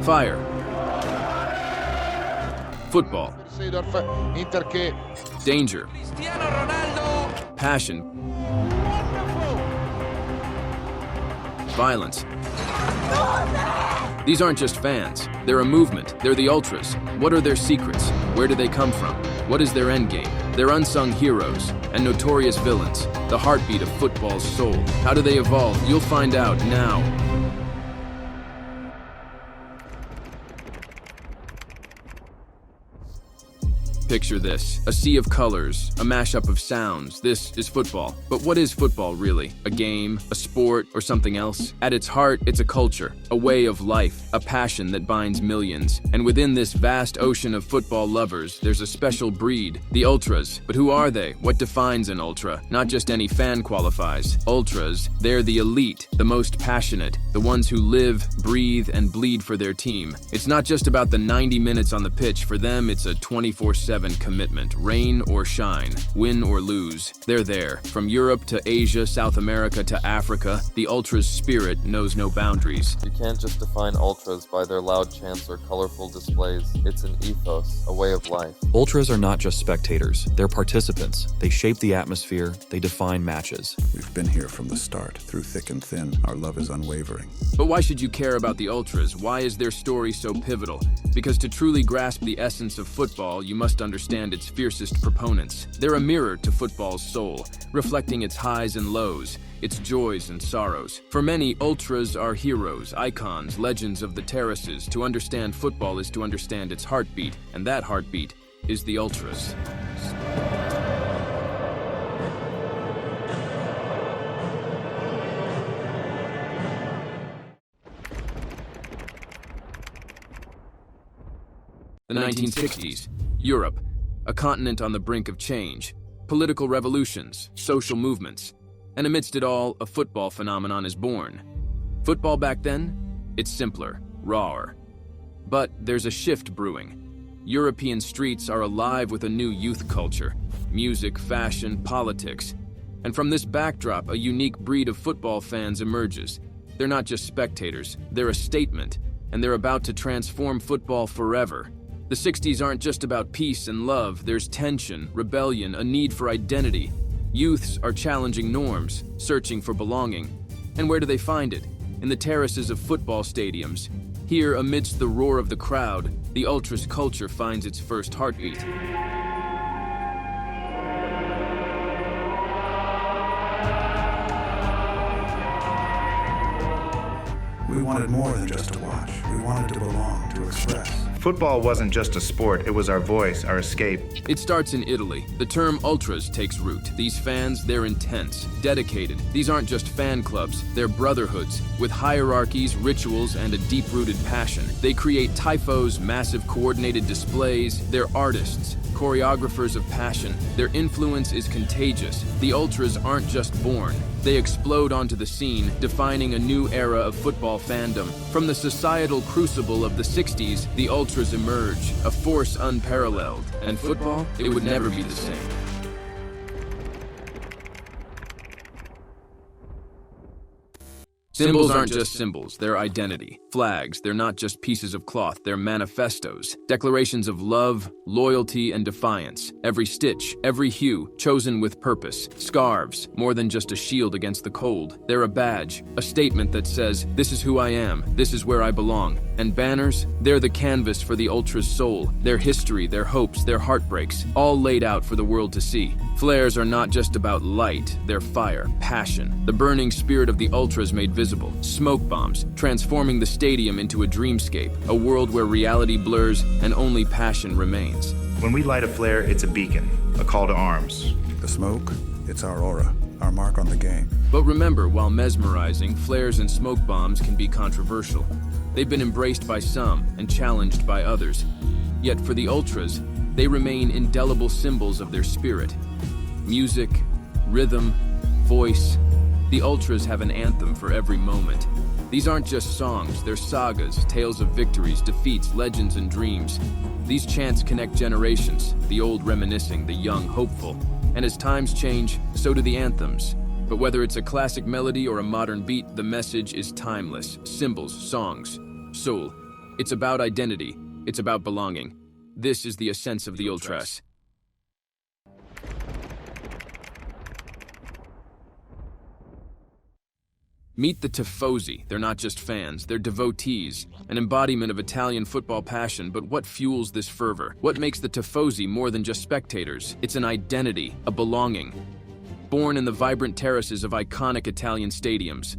Fire. Football. Danger. Passion. Violence. These aren't just fans. They're a movement. They're the ultras. What are their secrets? Where do they come from? What is their endgame? They're unsung heroes and notorious villains, the heartbeat of football's soul. How do they evolve? You'll find out now. Picture this, a sea of colors, a mashup of sounds. This is football. But what is football really? A game, a sport, or something else? At its heart, it's a culture, a way of life, a passion that binds millions. And within this vast ocean of football lovers, there's a special breed, the ultras. But who are they? What defines an ultra? Not just any fan qualifies. Ultras, they're the elite, the most passionate, the ones who live, breathe, and bleed for their team. It's not just about the 90 minutes on the pitch. For them, it's a 24/7 commitment, rain or shine, win or lose. They're there. From Europe to Asia, South America to Africa, the ultras' spirit knows no boundaries. You can't just define ultras by their loud chants or colorful displays. It's an ethos, a way of life. Ultras are not just spectators, they're participants. They shape the atmosphere, they define matches. We've been here from the start, through thick and thin. Our love is unwavering. But why should you care about the ultras? Why is their story so pivotal? Because to truly grasp the essence of football, you must understand its fiercest proponents. They're a mirror to football's soul, reflecting its highs and lows, its joys and sorrows. For many, ultras are heroes, icons, legends of the terraces. To understand football is to understand its heartbeat, and that heartbeat is the ultras. The 1960s, Europe, a continent on the brink of change, political revolutions, social movements, and amidst it all, a football phenomenon is born. Football back then? It's simpler, rawer. But there's a shift brewing. European streets are alive with a new youth culture, music, fashion, politics. And from this backdrop, a unique breed of football fans emerges. They're not just spectators, they're a statement, and they're about to transform football forever. The 60s aren't just about peace and love. There's tension, rebellion, a need for identity. Youths are challenging norms, searching for belonging. And where do they find it? In the terraces of football stadiums. Here, amidst the roar of the crowd, the ultras culture finds its first heartbeat. We wanted more than just to watch. We wanted to belong, to express. Football wasn't just a sport, it was our voice, our escape. It starts in Italy. The term ultras takes root. These fans, they're intense, dedicated. These aren't just fan clubs, they're brotherhoods, with hierarchies, rituals, and a deep-rooted passion. They create typhos, massive coordinated displays. They're artists, choreographers of passion. Their influence is contagious. The ultras aren't just born. They explode onto the scene, defining a new era of football fandom. From the societal crucible of the 60s, the ultras emerge, a force unparalleled. And football, it would never be the same. Symbols aren't just symbols, they're identity. Flags, they're not just pieces of cloth, they're manifestos. Declarations of love, loyalty, and defiance. Every stitch, every hue, chosen with purpose. Scarves, more than just a shield against the cold. They're a badge, a statement that says, this is who I am, this is where I belong. And banners, they're the canvas for the ultras' soul. Their history, their hopes, their heartbreaks, all laid out for the world to see. Flares are not just about light, they're fire, passion. The burning spirit of the ultras made visible. Smoke bombs, transforming the stadium into a dreamscape, a world where reality blurs and only passion remains. When we light a flare, it's a beacon, a call to arms. The smoke, it's our aura, our mark on the game. But remember, while mesmerizing, flares and smoke bombs can be controversial. They've been embraced by some and challenged by others. Yet for the ultras, they remain indelible symbols of their spirit. Music, rhythm, voice. The ultras have an anthem for every moment. These aren't just songs, they're sagas, tales of victories, defeats, legends, and dreams. These chants connect generations, the old reminiscing, the young hopeful. And as times change, so do the anthems. But whether it's a classic melody or a modern beat, the message is timeless. Symbols, songs, soul. It's about identity. It's about belonging. This is the essence of the ultras. Meet the tifosi. They're not just fans, they're devotees, an embodiment of Italian football passion. But what fuels this fervor? What makes the tifosi more than just spectators? It's an identity, a belonging. Born in the vibrant terraces of iconic Italian stadiums.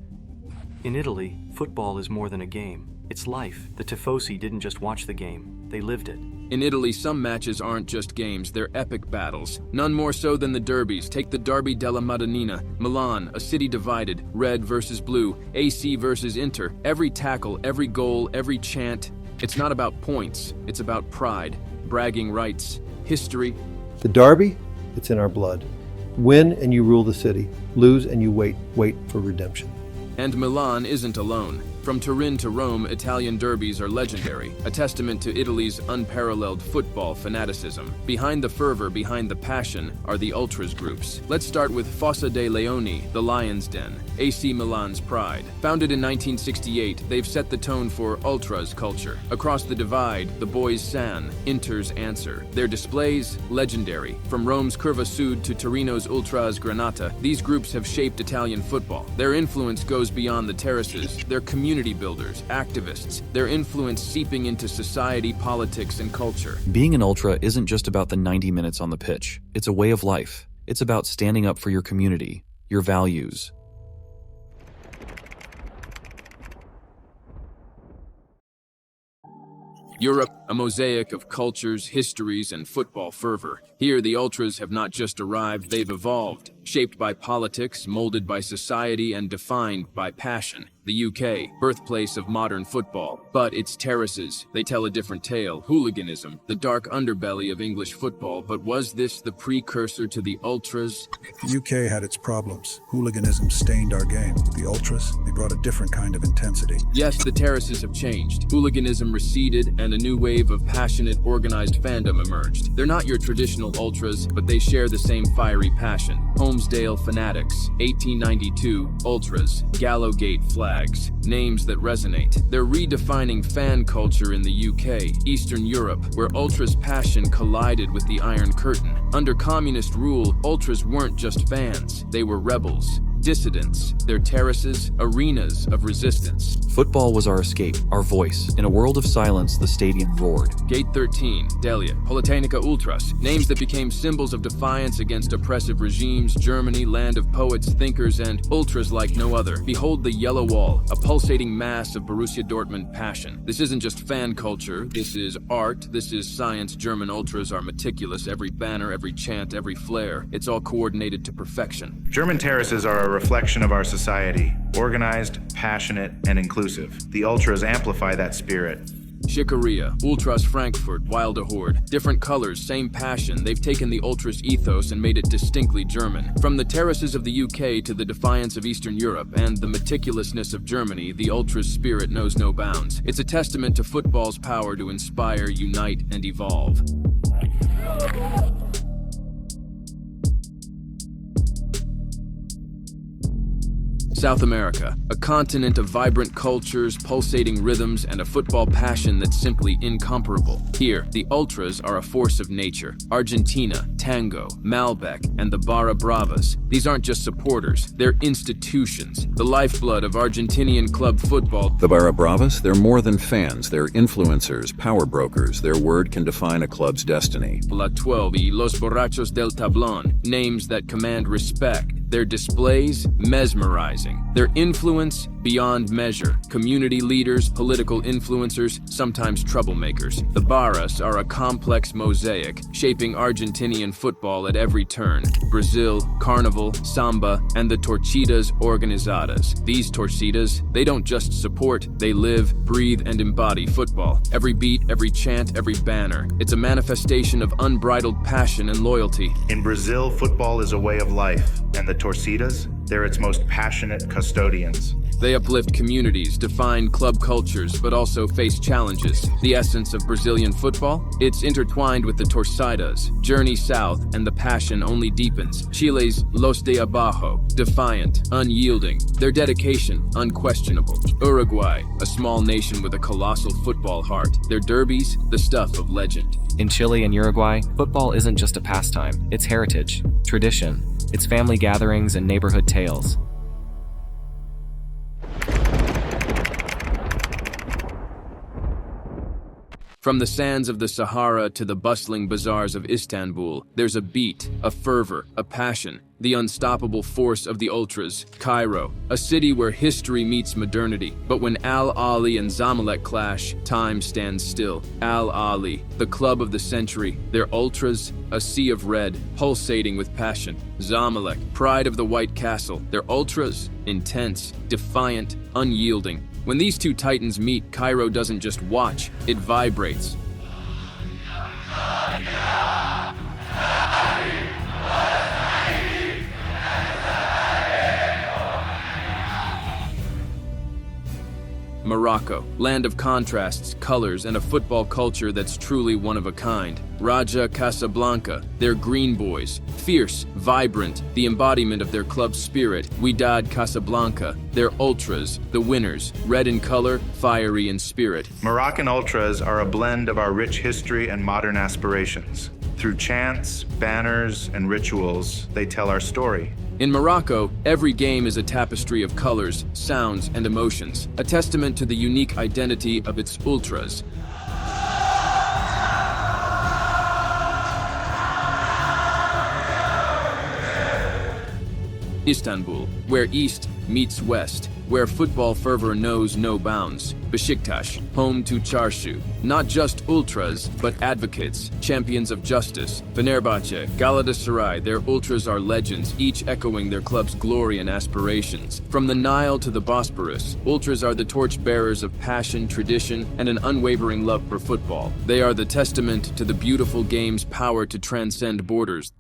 In Italy, football is more than a game. It's life. The tifosi didn't just watch the game, they lived it. In Italy, some matches aren't just games, they're epic battles. None more so than the derbies. Take the Derby della Madonnina. Milan, a city divided, red versus blue, AC versus Inter. Every tackle, every goal, every chant. It's not about points, it's about pride, bragging rights, history. The derby, it's in our blood. Win and you rule the city. Lose and you wait for redemption. And Milan isn't alone. From Turin to Rome, Italian derbies are legendary, a testament to Italy's unparalleled football fanaticism. Behind the fervor, behind the passion, are the ultras groups. Let's start with Fossa dei Leoni, the Lion's Den, AC Milan's pride. Founded in 1968, they've set the tone for ultras culture. Across the divide, the boys sang, Inter's answer. Their displays, legendary. From Rome's Curva Sud to Torino's Ultras Granata, these groups have shaped Italian football. Their influence goes beyond the terraces. They're community builders, activists, their influence seeping into society, politics, and culture. Being an ultra isn't just about the 90 minutes on the pitch. It's a way of life. It's about standing up for your community, your values. Europe, a mosaic of cultures, histories, and football fervor. Here, the ultras have not just arrived, they've evolved, shaped by politics, molded by society, and defined by passion. The UK, birthplace of modern football, but its terraces, they tell a different tale. Hooliganism, the dark underbelly of English football, but was this the precursor to the ultras? The UK had its problems. Hooliganism stained our game. The ultras, they brought a different kind of intensity. Yes, the terraces have changed. Hooliganism receded, and a new wave of passionate, organized fandom emerged. They're not your traditional ultras, but they share the same fiery passion. Holmesdale Fanatics, 1892, Ultras, Gallowgate Flags, names that resonate. They're redefining fan culture in the UK, Eastern Europe, where Ultras' passion collided with the Iron Curtain. Under communist rule, Ultras weren't just fans, they were rebels. Dissidents, their terraces, arenas of resistance. Football was our escape, our voice. In a world of silence, the stadium roared. Gate 13, Delia, Politehnica Ultras, names that became symbols of defiance against oppressive regimes. Germany, land of poets, thinkers, and ultras like no other. Behold the Yellow Wall, a pulsating mass of Borussia Dortmund passion. This isn't just fan culture, this is art, this is science. German ultras are meticulous, every banner, every chant, every flare. It's all coordinated to perfection. German terraces are a reflection of our society, organized, passionate, and inclusive. The ultras amplify that spirit. Schickeria, Ultras Frankfurt, Wilder Horde. Different colors, same passion. They've taken the Ultras ethos and made it distinctly German. From the terraces of the UK to the defiance of Eastern Europe and the meticulousness of Germany, the Ultras spirit knows no bounds. It's a testament to football's power to inspire, unite, and evolve. South America, a continent of vibrant cultures, pulsating rhythms, and a football passion that's simply incomparable. Here, the ultras are a force of nature. Argentina, Tango, Malbec, and the Barra Bravas. These aren't just supporters, they're institutions, the lifeblood of Argentinian club football. The Barra Bravas, they're more than fans, they're influencers, power brokers. Their word can define a club's destiny. La 12 y Los Borrachos del Tablón, names that command respect. Their displays, mesmerizing. Their influence, beyond measure. Community leaders, political influencers, sometimes troublemakers. The Barras are a complex mosaic, shaping Argentinian football at every turn. Brazil, Carnival, Samba, and the Torcidas Organizadas. These Torcidas, they don't just support, they live, breathe, and embody football. Every beat, every chant, every banner. It's a manifestation of unbridled passion and loyalty. In Brazil, football is a way of life, and the Torcidas, They're its most passionate custodians. They uplift communities, define club cultures, but also face challenges. The essence of Brazilian football? It's intertwined with the torcidas. Journey south, and the passion only deepens. Chile's Los de Abajo, defiant, unyielding. Their dedication, unquestionable. Uruguay, a small nation with a colossal football heart. Their derbies, the stuff of legend. In Chile and Uruguay, football isn't just a pastime, it's heritage, tradition, it's family gatherings and neighborhood tales. From the sands of the Sahara to the bustling bazaars of Istanbul, there's a beat, a fervor, a passion, the unstoppable force of the ultras. Cairo, a city where history meets modernity. But when Al Ahly and Zamalek clash, time stands still. Al Ahly, the club of the century, their ultras, a sea of red, pulsating with passion. Zamalek, pride of the White Castle, their ultras, intense, defiant, unyielding. When these two titans meet, Cairo doesn't just watch, it vibrates. Morocco, land of contrasts, colors, and a football culture that's truly one of a kind. Raja Casablanca, their green boys, fierce, vibrant, the embodiment of their club's spirit. Wydad Casablanca, their ultras, the winners, red in color, fiery in spirit. Moroccan ultras are a blend of our rich history and modern aspirations. Through chants, banners, and rituals, they tell our story. In Morocco, every game is a tapestry of colors, sounds, and emotions, a testament to the unique identity of its ultras. Istanbul, where East meets West, where football fervor knows no bounds. Beşiktaş, home to Çarşı, not just ultras, but advocates, champions of justice. Fenerbahçe, Galatasaray, their ultras are legends, each echoing their club's glory and aspirations. From the Nile to the Bosporus, ultras are the torchbearers of passion, tradition, and an unwavering love for football. They are the testament to the beautiful game's power to transcend borders.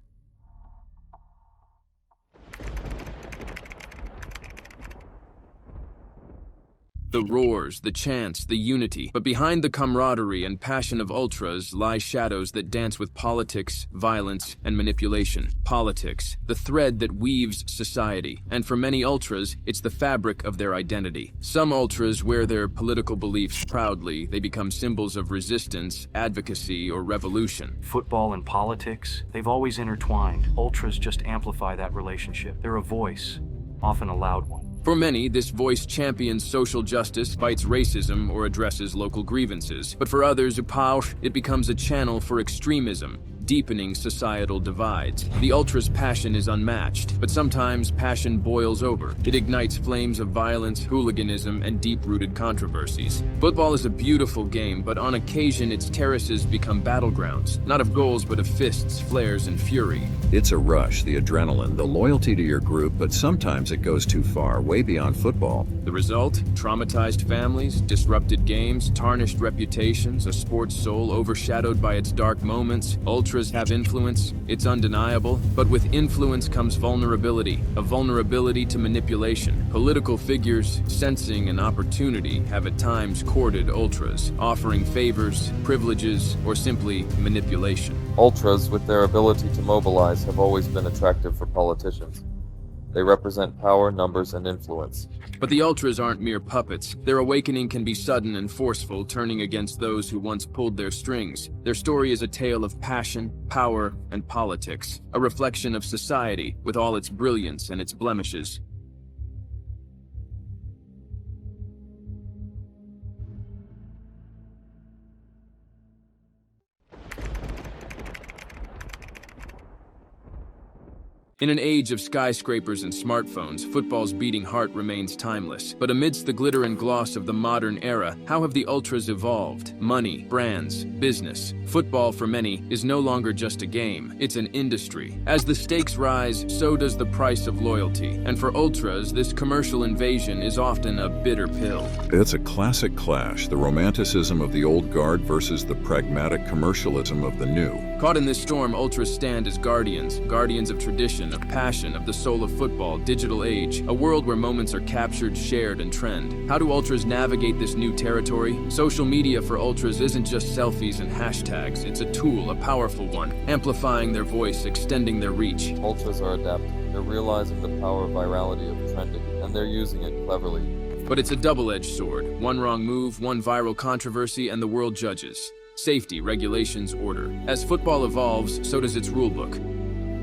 The roars, the chants, the unity. But behind the camaraderie and passion of ultras lie shadows that dance with politics, violence, and manipulation. Politics, the thread that weaves society. And for many ultras, it's the fabric of their identity. Some ultras wear their political beliefs proudly. They become symbols of resistance, advocacy, or revolution. Football and politics, they've always intertwined. Ultras just amplify that relationship. They're a voice, often a loud one. For many, this voice champions social justice, fights racism, or addresses local grievances. But for others, it becomes a channel for extremism, deepening societal divides. The ultras' passion is unmatched, but sometimes passion boils over. It ignites flames of violence, hooliganism, and deep-rooted controversies. Football is a beautiful game, but on occasion its terraces become battlegrounds, not of goals but of fists, flares, and fury. It's a rush, the adrenaline, the loyalty to your group, but sometimes it goes too far, way beyond football. The result? Traumatized families, disrupted games, tarnished reputations, a sports soul overshadowed by its dark moments. Ultras have influence, it's undeniable, but with influence comes vulnerability, a vulnerability to manipulation. Political figures, sensing an opportunity, have at times courted ultras, offering favors, privileges, or simply manipulation. Ultras, with their ability to mobilize, have always been attractive for politicians. They represent power, numbers, and influence. But the ultras aren't mere puppets. Their awakening can be sudden and forceful, turning against those who once pulled their strings. Their story is a tale of passion, power, and politics, a reflection of society with all its brilliance and its blemishes. In an age of skyscrapers and smartphones, football's beating heart remains timeless. But amidst the glitter and gloss of the modern era, how have the ultras evolved? Money, brands, business. Football, for many, is no longer just a game. It's an industry. As the stakes rise, so does the price of loyalty. And for ultras, this commercial invasion is often a bitter pill. It's a classic clash, the romanticism of the old guard versus the pragmatic commercialism of the new. Caught in this storm, Ultras stand as guardians of tradition, of passion, of the soul of football, digital age, a world where moments are captured, shared, and trend. How do Ultras navigate this new territory? Social media for Ultras isn't just selfies and hashtags. It's a tool, a powerful one, amplifying their voice, extending their reach. Ultras are adapting. They're realizing the power of virality of trending, and they're using it cleverly. But it's a double-edged sword. One wrong move, one viral controversy, and the world judges. Safety, regulations, order. As football evolves, so does its rulebook.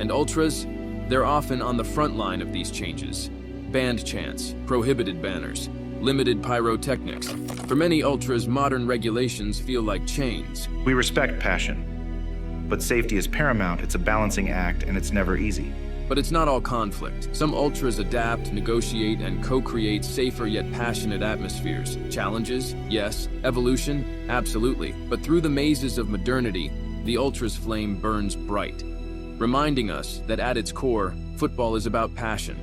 And Ultras, they're often on the front line of these changes. Banned chants, prohibited banners, limited pyrotechnics. For many Ultras, modern regulations feel like chains. We respect passion, but safety is paramount. It's a balancing act, and it's never easy. But it's not all conflict. Some Ultras adapt, negotiate, and co-create safer yet passionate atmospheres. Challenges? Yes. Evolution? Absolutely. But through the mazes of modernity, the Ultras flame burns bright, reminding us that at its core, football is about passion.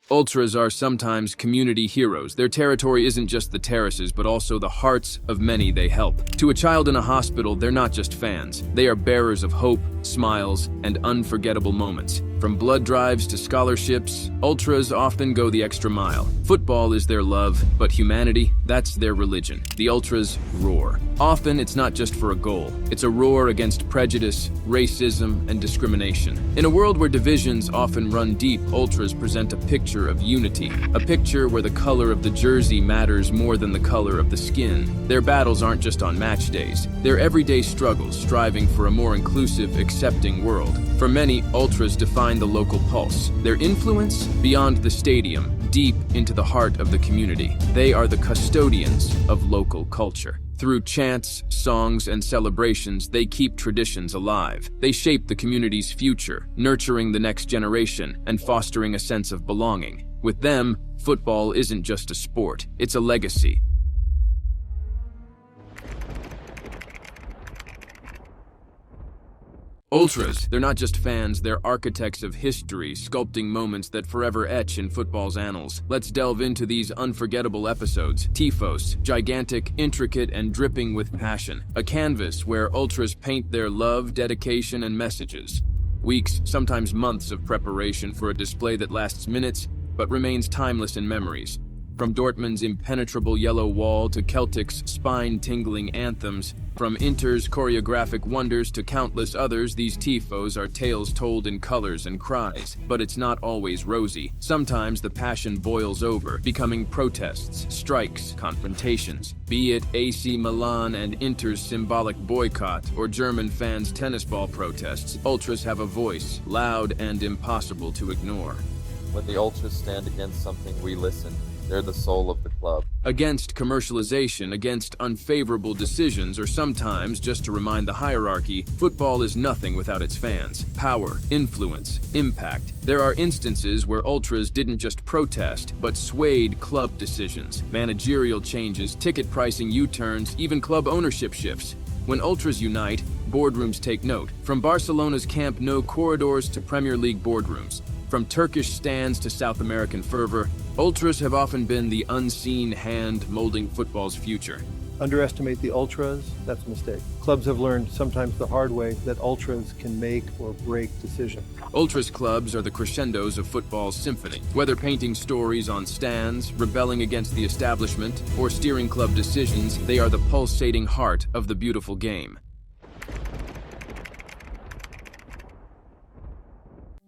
Ultras are sometimes community heroes. Their territory isn't just the terraces, but also the hearts of many they help. To a child in a hospital, they're not just fans. They are bearers of hope, smiles, and unforgettable moments. From blood drives to scholarships, Ultras often go the extra mile. Football is their love, but humanity, that's their religion. The Ultras roar. Often, it's not just for a goal. It's a roar against prejudice, racism, and discrimination. In a world where divisions often run deep, Ultras present a picture of unity. A picture where the color of the jersey matters more than the color of the skin. Their battles aren't just on match days. They're everyday struggles, striving for a more inclusive, accepting world. For many, Ultras define the local pulse. Their influence, beyond the stadium, deep into the heart of the community. They are the custodians of local culture. Through chants, songs, and celebrations, they keep traditions alive. They shape the community's future, nurturing the next generation and fostering a sense of belonging. With them, football isn't just a sport, it's a legacy. Ultras, they're not just fans, they're architects of history, sculpting moments that forever etch in football's annals. Let's delve into these unforgettable episodes. Tifos, gigantic, intricate, and dripping with passion. A canvas where Ultras paint their love, dedication, and messages. Weeks, sometimes months of preparation for a display that lasts minutes, but remains timeless in memories. From Dortmund's impenetrable yellow wall to Celtic's spine-tingling anthems, from Inter's choreographic wonders to countless others, these tifos are tales told in colors and cries. But it's not always rosy. Sometimes the passion boils over, becoming protests, strikes, confrontations. Be it AC Milan and Inter's symbolic boycott, or German fans' tennis ball protests, Ultras have a voice, loud and impossible to ignore. When the Ultras stand against something, we listen. They're the soul of the club. Against commercialization, against unfavorable decisions, or sometimes, just to remind the hierarchy, football is nothing without its fans. Power, influence, impact. There are instances where Ultras didn't just protest, but swayed club decisions, managerial changes, ticket pricing U-turns, even club ownership shifts. When Ultras unite, boardrooms take note. From Barcelona's Camp Nou corridors to Premier League boardrooms. From Turkish stands to South American fervor, Ultras have often been the unseen hand molding football's future. Underestimate the Ultras, that's a mistake. Clubs have learned, sometimes the hard way, that Ultras can make or break decisions. Ultras clubs are the crescendos of football's symphony. Whether painting stories on stands, rebelling against the establishment, or steering club decisions, they are the pulsating heart of the beautiful game.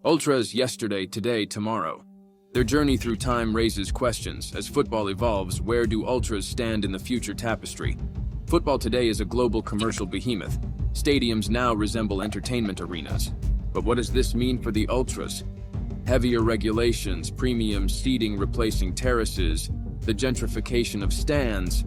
Ultras yesterday, today, tomorrow. Their journey through time raises questions. As football evolves, where do Ultras stand in the future tapestry? Football today is a global commercial behemoth. Stadiums now resemble entertainment arenas. But what does this mean for the Ultras? Heavier regulations, premium seating replacing terraces, the gentrification of stands.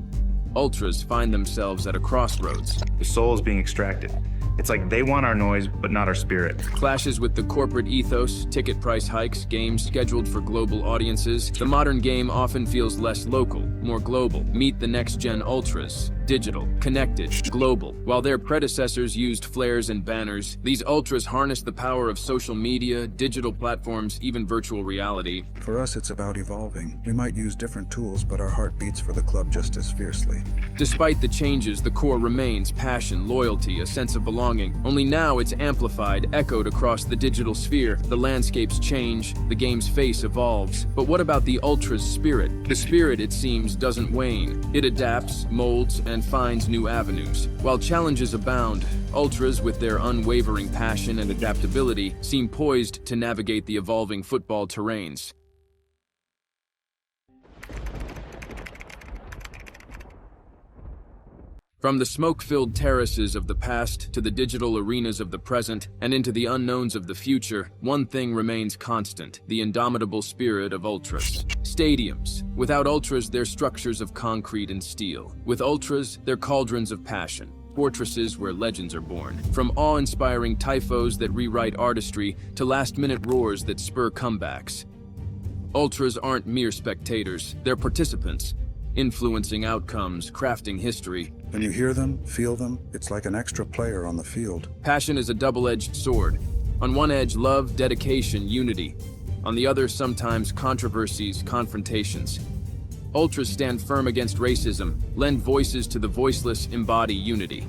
Ultras find themselves at a crossroads. The soul is being extracted. It's like they want our noise, but not our spirit. Clashes with the corporate ethos, ticket price hikes, games scheduled for global audiences. The modern game often feels less local, more global. Meet the next-gen Ultras. digital, connected, global. While their predecessors used flares and banners, these ultras harness the power of social media, digital platforms, even virtual reality. For us, it's about evolving. We might use different tools, but our heart beats for the club just as fiercely. Despite the changes, the core remains passion, loyalty, a sense of belonging. Only now it's amplified, echoed across the digital sphere. The landscapes change, the game's face evolves. But what about the ultra's spirit? The spirit, it seems, doesn't wane. It adapts, molds, and finds new avenues. While challenges abound, ultras, with their unwavering passion and adaptability, seem poised to navigate the evolving football terrains. From the smoke-filled terraces of the past to the digital arenas of the present and into the unknowns of the future, one thing remains constant: the indomitable spirit of ultras. Stadiums. Without ultras, they're structures of concrete and steel. With ultras, they're cauldrons of passion. Fortresses where legends are born. From awe-inspiring typhos that rewrite artistry to last-minute roars that spur comebacks. Ultras aren't mere spectators, they're participants, influencing outcomes, crafting history. When you hear them, feel them, it's like an extra player on the field. Passion is a double-edged sword. On one edge, love, dedication, unity. On the other, sometimes controversies, confrontations. Ultras stand firm against racism, lend voices to the voiceless, embody unity.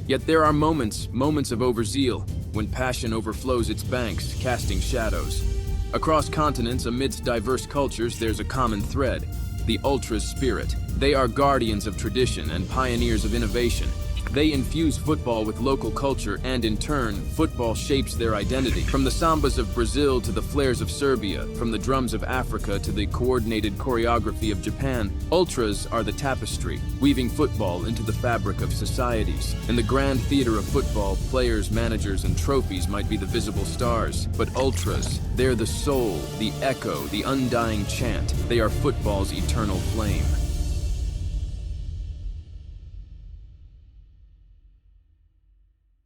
Yet there are moments of overzeal, when passion overflows its banks, casting shadows. Across continents, amidst diverse cultures, there's a common thread: the ultra's spirit. They are guardians of tradition and pioneers of innovation. They infuse football with local culture, and in turn, football shapes their identity. From the sambas of Brazil to the flares of Serbia, from the drums of Africa to the coordinated choreography of Japan, ultras are the tapestry, weaving football into the fabric of societies. In the grand theater of football, players, managers, and trophies might be the visible stars, but ultras, they're the soul, the echo, the undying chant. They are football's eternal flame.